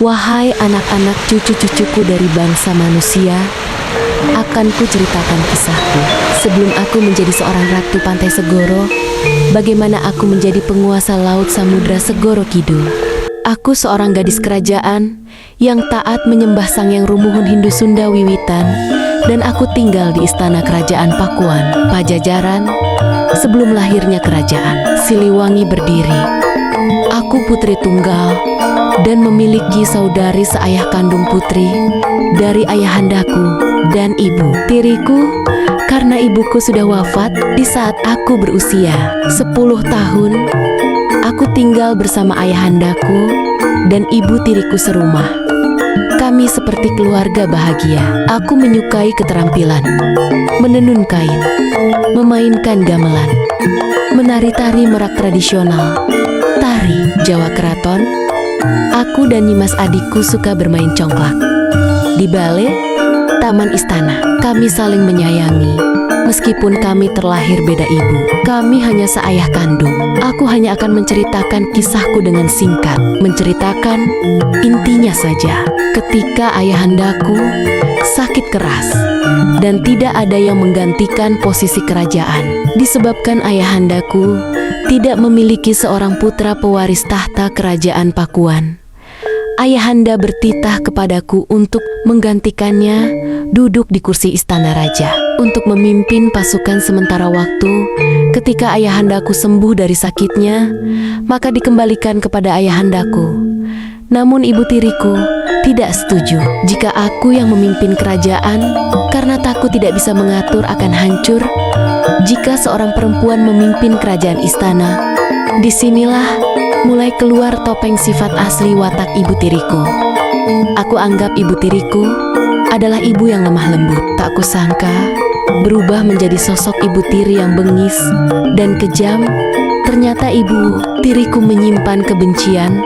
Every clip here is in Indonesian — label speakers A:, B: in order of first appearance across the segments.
A: Wahai anak-anak cucu-cucuku dari bangsa manusia, akan ku ceritakan kisahku. Sebelum aku menjadi seorang ratu pantai Segoro, bagaimana aku menjadi penguasa laut samudra Segoro Kidul. Aku seorang gadis kerajaan yang taat menyembah sang yang rumuhun Hindu Sunda wiwitan, dan aku tinggal di istana kerajaan Pakuan, Pajajaran, sebelum lahirnya kerajaan Siliwangi berdiri. Aku putri tunggal dan memiliki saudari seayah kandung putri dari ayahandaku dan ibu tiriku, karena ibuku sudah wafat di saat aku berusia 10 tahun. Aku tinggal bersama ayahandaku dan ibu tiriku serumah. Kami seperti keluarga bahagia. Aku menyukai keterampilan menenun kain, memainkan gamelan, menari-tari merak tradisional, tari Jawa Keraton. Aku dan Nimas adikku suka bermain congklak. Di balai, taman istana, kami saling menyayangi. Meskipun kami terlahir beda ibu, kami hanya seayah kandung. Aku hanya akan menceritakan kisahku dengan singkat, menceritakan intinya saja. Ketika ayahandaku sakit keras dan tidak ada yang menggantikan posisi kerajaan, disebabkan ayahandaku tidak memiliki seorang putra pewaris tahta kerajaan Pakuan. Ayahanda bertitah kepadaku untuk menggantikannya duduk di kursi istana raja, untuk memimpin pasukan sementara waktu. Ketika ayahandaku sembuh dari sakitnya, maka dikembalikan kepada ayahandaku. Namun ibu tiriku tidak setuju jika aku yang memimpin kerajaan, karena takut tidak bisa mengatur akan hancur jika seorang perempuan memimpin kerajaan istana. Disinilah mulai keluar topeng sifat asli watak ibu tiriku. Aku anggap ibu tiriku adalah ibu yang lemah lembut. Tak kusangka berubah menjadi sosok ibu tiri yang bengis dan kejam. Ternyata ibu tiriku menyimpan kebencian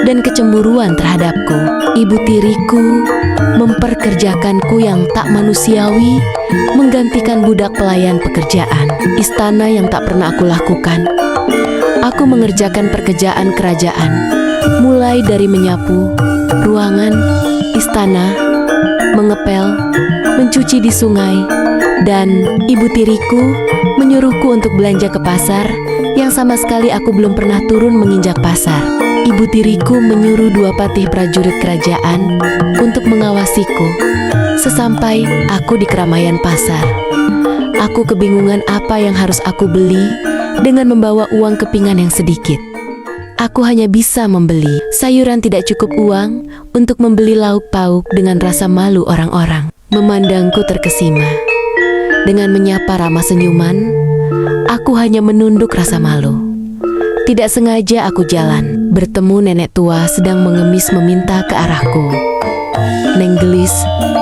A: dan kecemburuan terhadapku. Ibu tiriku memperkerjakanku yang tak manusiawi, menggantikan budak pelayan pekerjaan istana yang tak pernah aku lakukan. Aku mengerjakan pekerjaan kerajaan, mulai dari menyapu ruangan istana, mengepel, mencuci di sungai, dan ibu tiriku menyuruhku untuk belanja ke pasar yang sama sekali aku belum pernah turun menginjak pasar. Ibu tiriku menyuruh 2 patih prajurit kerajaan untuk mengawasiku. Sesampai aku di keramaian pasar, aku kebingungan apa yang harus aku beli dengan membawa uang kepingan yang sedikit. Aku hanya bisa membeli sayuran, tidak cukup uang untuk membeli lauk pauk. Dengan rasa malu orang-orang memandangku terkesima. Dengan menyapa ramah senyuman, aku hanya menunduk rasa malu. Tidak sengaja aku jalan, bertemu nenek tua sedang mengemis meminta ke arahku. "Neng gelis,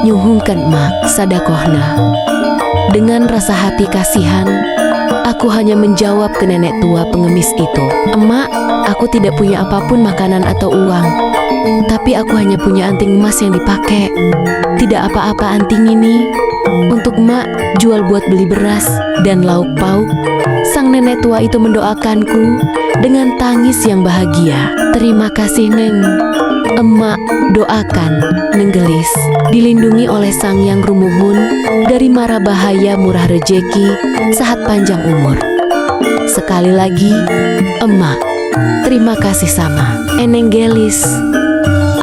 A: nyuhungkan mak sadakohna." Dengan rasa hati kasihan, aku hanya menjawab ke nenek tua pengemis itu, "Emak, aku tidak punya apapun makanan atau uang. Tapi aku hanya punya anting emas yang dipakai. Tidak apa-apa anting ini. Untuk emak, jual buat beli beras dan lauk pauk." Sang nenek tua itu mendoakanku dengan tangis yang bahagia. "Terima kasih, Neng. Emak doakan Neng gelis dilindungi oleh Sang Yang Rumuhun dari mara bahaya, murah rejeki, sehat panjang umur. Sekali lagi, emak, terima kasih sama Eneng gelis."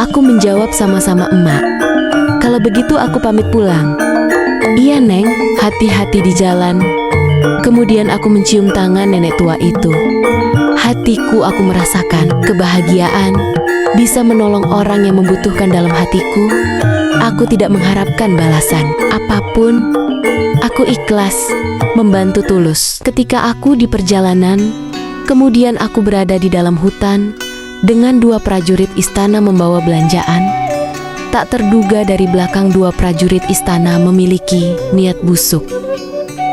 A: Aku menjawab sama-sama emak. "Kalau begitu aku pamit pulang." "Iya, Neng, hati-hati di jalan." Kemudian aku mencium tangan nenek tua itu. Hatiku aku merasakan kebahagiaan bisa menolong orang yang membutuhkan dalam hatiku. Aku tidak mengharapkan balasan apapun. Aku ikhlas membantu tulus. Ketika aku di perjalanan, kemudian aku berada di dalam hutan dengan 2 prajurit istana membawa belanjaan. Tak terduga dari belakang 2 prajurit istana memiliki niat busuk.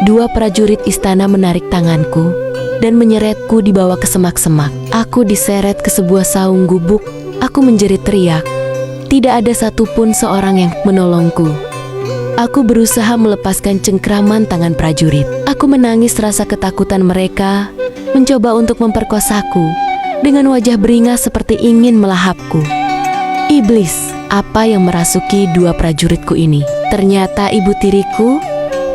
A: 2 prajurit istana menarik tanganku dan menyeretku dibawa ke semak-semak. Aku diseret ke sebuah saung gubuk. Aku menjerit teriak. Tidak ada satupun seorang yang menolongku. Aku berusaha melepaskan cengkraman tangan prajurit. Aku menangis rasa ketakutan mereka mencoba untuk memperkosaku dengan wajah beringas seperti ingin melahapku. Iblis, apa yang merasuki dua prajuritku ini? Ternyata ibu tiriku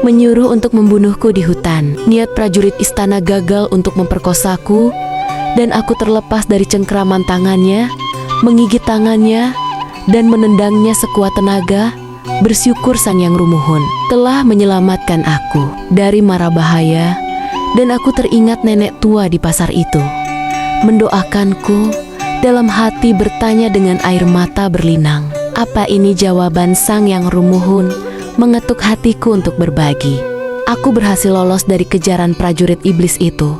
A: menyuruh untuk membunuhku di hutan. Niat prajurit istana gagal untuk memperkosaku, dan aku terlepas dari cengkraman tangannya, menggigit tangannya, dan menendangnya sekuat tenaga. Bersyukur Sang Yang Rumuhun telah menyelamatkan aku dari mara bahaya, dan aku teringat nenek tua di pasar itu mendoakanku, dalam hati bertanya dengan air mata berlinang. Apa ini jawaban Sang Yang Rumuhun mengetuk hatiku untuk berbagi. Aku berhasil lolos dari kejaran prajurit iblis itu.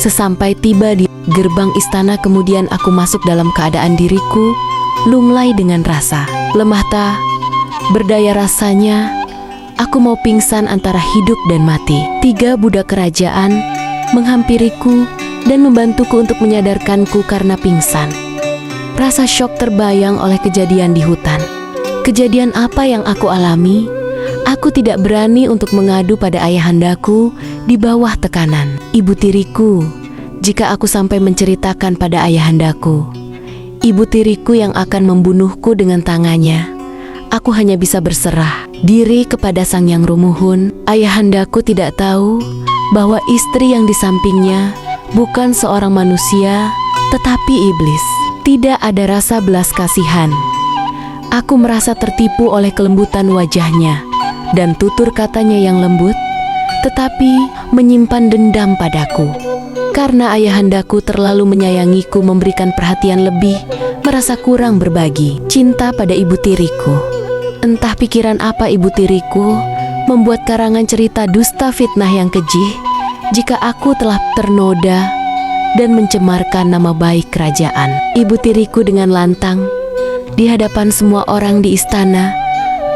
A: Sesampai tiba di gerbang istana, kemudian aku masuk dalam keadaan diriku lunglai dengan rasa lemah tak berdaya. Rasanya aku mau pingsan antara hidup dan mati. 3 budak kerajaan menghampiriku dan membantuku untuk menyadarkanku karena pingsan. Rasa syok terbayang oleh kejadian di hutan. Kejadian apa yang aku alami? Aku tidak berani untuk mengadu pada ayahandaku di bawah tekanan. Ibu tiriku, jika aku sampai menceritakan pada ayahandaku, ibu tiriku yang akan membunuhku dengan tangannya, aku hanya bisa berserah diri kepada Sang Yang Rumuhun. Ayahandaku tidak tahu bahwa istri yang di sampingnya bukan seorang manusia, tetapi iblis. Tidak ada rasa belas kasihan. Aku merasa tertipu oleh kelembutan wajahnya dan tutur katanya yang lembut, tetapi menyimpan dendam padaku. Karena ayahandaku terlalu menyayangiku, memberikan perhatian lebih, merasa kurang berbagi cinta pada ibu tiriku. Entah pikiran apa ibu tiriku membuat karangan cerita dusta fitnah yang keji jika aku telah ternoda dan mencemarkan nama baik kerajaan. Ibu tiriku dengan lantang di hadapan semua orang di istana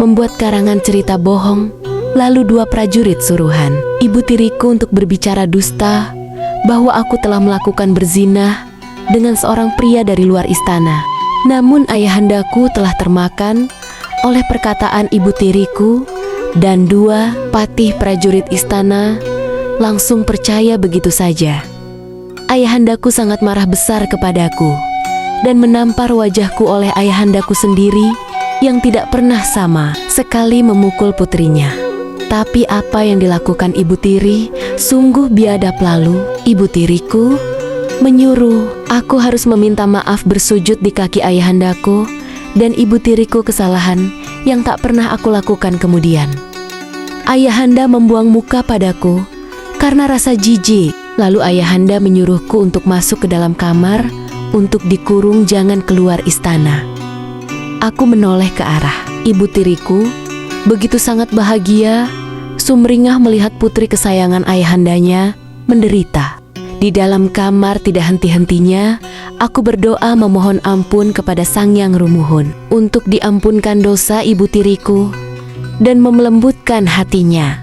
A: membuat karangan cerita bohong, lalu 2 prajurit suruhan ibu tiriku untuk berbicara dusta bahwa aku telah melakukan berzinah dengan seorang pria dari luar istana. Namun ayahandaku telah termakan oleh perkataan ibu tiriku, dan 2 patih prajurit istana langsung percaya begitu saja. Ayahandaku sangat marah besar kepadaku dan menampar wajahku oleh ayahandaku sendiri yang tidak pernah sama sekali memukul putrinya. Tapi apa yang dilakukan ibu tiri sungguh biadab. Lalu ibu tiriku menyuruh aku harus meminta maaf, bersujud di kaki ayahandaku dan ibu tiriku, kesalahan yang tak pernah aku lakukan. Kemudian ayahanda membuang muka padaku karena rasa jijik. Lalu ayahanda menyuruhku untuk masuk ke dalam kamar untuk dikurung, jangan keluar istana. Aku menoleh ke arah ibu tiriku, begitu sangat bahagia, sumringah melihat putri kesayangan ayahandanya menderita. Di dalam kamar tidak henti-hentinya aku berdoa memohon ampun kepada Sang Yang Rumuhun untuk diampunkan dosa ibu tiriku dan melembutkan hatinya.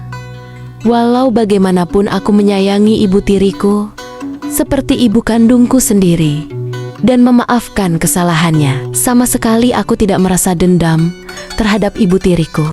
A: Walau bagaimanapun aku menyayangi ibu tiriku seperti ibu kandungku sendiri dan memaafkan kesalahannya. Sama sekali aku tidak merasa dendam terhadap ibu tiriku.